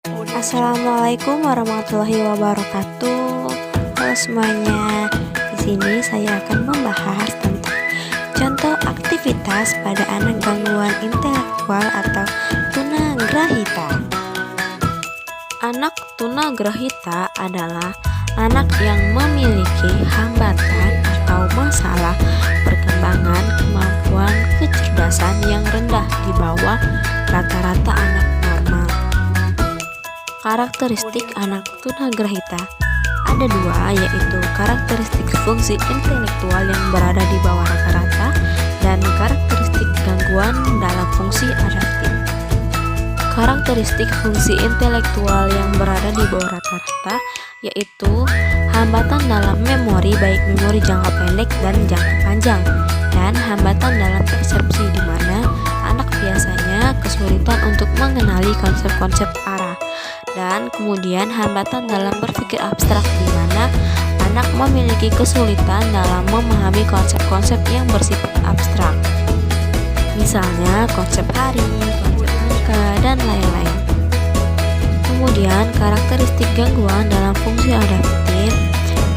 Assalamualaikum warahmatullahi wabarakatuh. Halo semuanya. Di sini saya akan membahas tentang contoh aktivitas pada anak gangguan intelektual atau tunagrahita. Anak tunagrahita adalah anak yang memiliki hambatan atau masalah perkembangan kemampuan kecerdasan yang rendah di bawah rata-rata anak normal. Karakteristik anak tunagrahita ada dua, yaitu karakteristik fungsi intelektual yang berada di bawah rata-rata dan karakteristik gangguan dalam fungsi adaptif. Karakteristik fungsi intelektual yang berada di bawah rata-rata yaitu hambatan dalam memori, baik memori jangka pendek dan jangka panjang, dan hambatan dalam persepsi, di mana anak biasanya kesulitan untuk mengenali konsep-konsep arah, dan kemudian hambatan dalam berpikir abstrak, di mana anak memiliki kesulitan dalam memahami konsep-konsep yang bersifat abstrak, misalnya konsep hari, konsep angka, dan lain-lain. Kemudian karakteristik gangguan dalam fungsi adaptif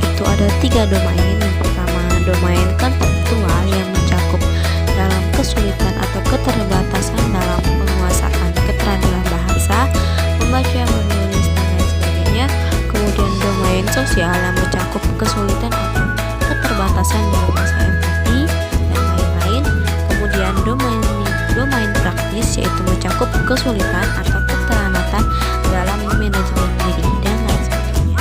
itu ada 3 domain. Yang pertama, domain konseptual yang mencakup dalam kesulitan atau keterbatasan dalam penguasaan keterampilan bahasa, membaca, menulis, dan lain sebagainya. Kemudian domain sosial yang mencakup kesulitan atau keterbatasan dalam bahasa empati, dan lain-lain. Kemudian domain praktis yaitu mencakup kesulitan atau keterlambatan dalam manajemen diri, dan lain sebagainya.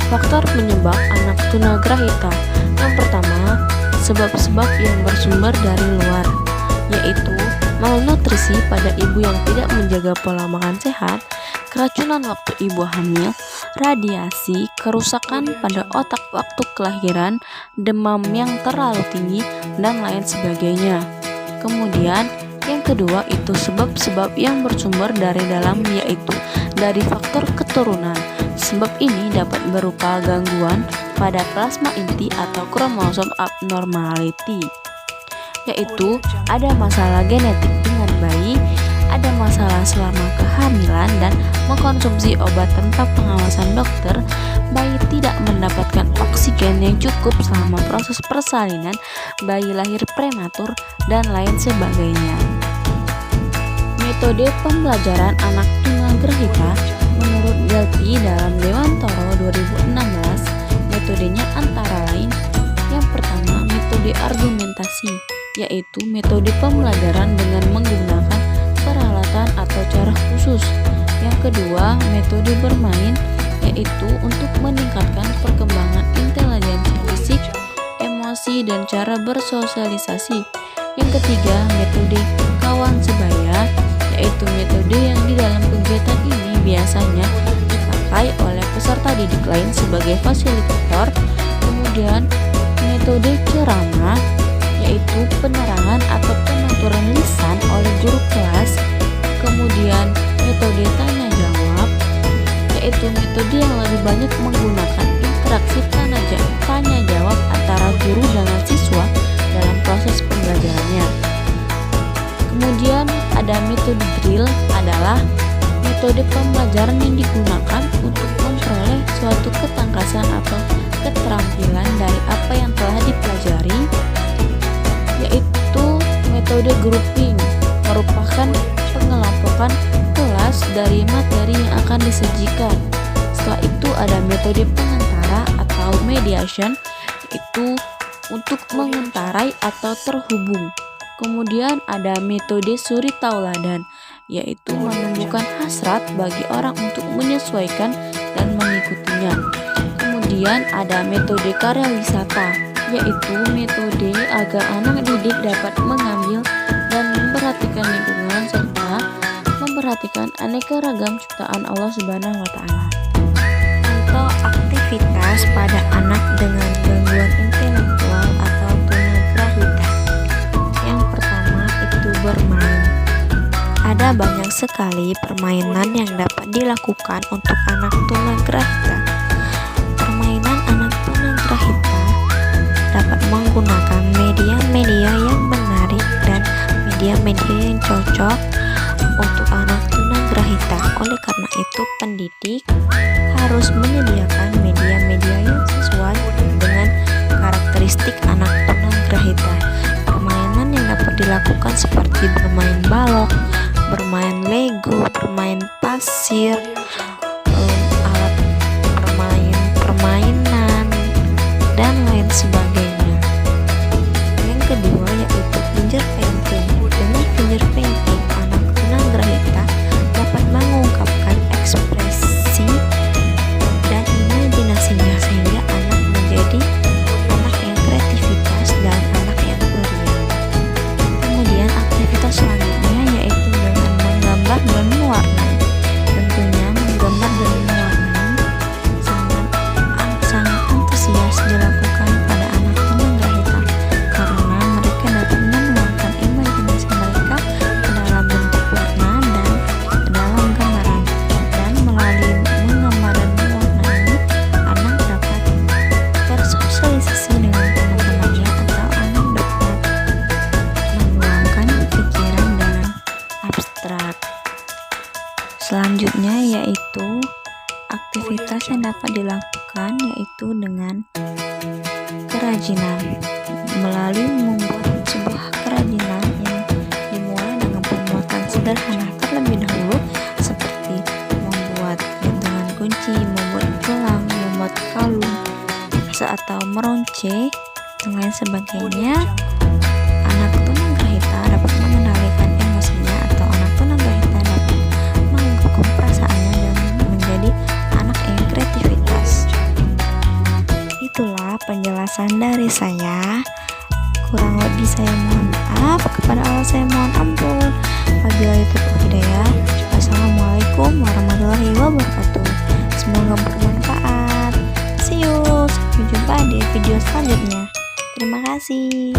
Faktor penyebab anak tunagrahita. Yang pertama, sebab-sebab yang bersumber dari luar, yaitu malnutrisi pada ibu yang tidak menjaga pola makan sehat, keracunan waktu ibu hamil, radiasi, kerusakan pada otak waktu kelahiran, demam yang terlalu tinggi, dan lain sebagainya. Kemudian yang kedua itu sebab-sebab yang bersumber dari dalam, yaitu dari faktor keturunan. Sebab ini dapat berupa gangguan pada plasma inti atau kromosom abnormality, yaitu ada masalah genetik dengan bayi, ada masalah selama kehamilan dan mengkonsumsi obat tanpa pengawasan dokter, bayi tidak mendapatkan oksigen yang cukup selama proses persalinan, bayi lahir prematur, dan lain sebagainya. Metode pembelajaran anak tunagrahita menurut Gelpi dalam Dewan Toro 2016, metodenya antara lain: yang pertama, metode argumentasi, yaitu metode pembelajaran dengan menggunakan peralatan atau cara khusus. Yang kedua, metode bermain, yaitu untuk meningkatkan perkembangan intelijensi fisik, emosi, dan cara bersosialisasi. Yang ketiga, metode kawan sebaya, yaitu metode yang di dalam kegiatan ini biasanya dipakai oleh peserta didik lain sebagai fasilitator. Kemudian metode ceramah, yaitu penerangan atau penuturan lisan oleh guru kelas. Kemudian metode tanya jawab, yaitu metode yang lebih banyak menggunakan interaksi tanya jawab antara guru dengan siswa dalam proses pembelajarannya. Kemudian ada metode drill, adalah metode pembelajaran yang digunakan untuk memperoleh suatu ketangkasan atau keterampilan dari apa yang telah dipelajari, yaitu metode grouping, merupakan pengelompokan kelas dari materi yang akan disajikan. Setelah itu ada metode pengantara atau mediation, yaitu untuk mengentarai atau terhubung. Kemudian ada metode suri tauladan, yaitu menumbuhkan hasrat bagi orang untuk menyesuaikan dan mengikutinya. Kemudian ada metode karya wisata, yaitu metode agar anak didik dapat mengambil dan memperhatikan lingkungan serta memperhatikan aneka ragam ciptaan Allah Subhanahu wa Ta'ala. Contoh aktivitas pada anak dengan gangguan intelektual atau tunagrahita. Yang pertama itu bermain. Ada banyak sekali permainan yang dapat dilakukan untuk anak tunagrahita. Permainan anak tunagrahita dapat menggunakan media-media yang menarik dan media-media yang cocok untuk anak tunagrahita. Oleh karena itu yaitu pendidik, harus menyediakan media-media yang sesuai dengan karakteristik anak tunagrahita. Permainan yang dapat dilakukan seperti bermain balok, bermain lego, bermain pasir, alat permainan, dan lain sebagainya. Yang kedua yaitu finger painting. Dengan finger painting, anak tunagrahita dapat mengungkapkan ekspresi dan imajinasinya sehingga anak menjadi anak yang kreativitas dan anak yang ceria. Kemudian aktivitas selanjutnya yaitu dengan menggambar dan mewarnai. Tentunya menggambar dan mewarnai sangat antusias dilakukan pada anak tunagrahita karena mereka dapat menuangkan imajinasi mereka ke dalam bentuk warna dan ke dalam gambaran, dan melalui menggambar dan mewarnai anak dapat bersosialisasi dengan teman-temannya atau anak dapat menuangkan pikiran dengan abstrak. Selanjutnya yaitu aktivitas yang dapat dilakukan yaitu dengan kerajinan, melalui membuat sebuah kerajinan yang dimulai dengan pembuatan sederhana terlebih dahulu seperti membuat gantungan kunci, membuat gelang, membuat kalung, atau meronce dan lain sebagainya. Anak tunagrahita dapat mengendalikan emosinya atau anak tunagrahita dapat mengungkapkan perasaannya dan menjadi anak yang kreativitas. Itulah penjelasan dari saya. Kurang lebih saya mohon maaf, kepada Allah saya mohon ampun. Wabillahi taufiq hidayah. Wassalamualaikum warahmatullahi wabarakatuh. Semoga bermanfaat. See you. Sampai jumpa di video selanjutnya. Terima kasih.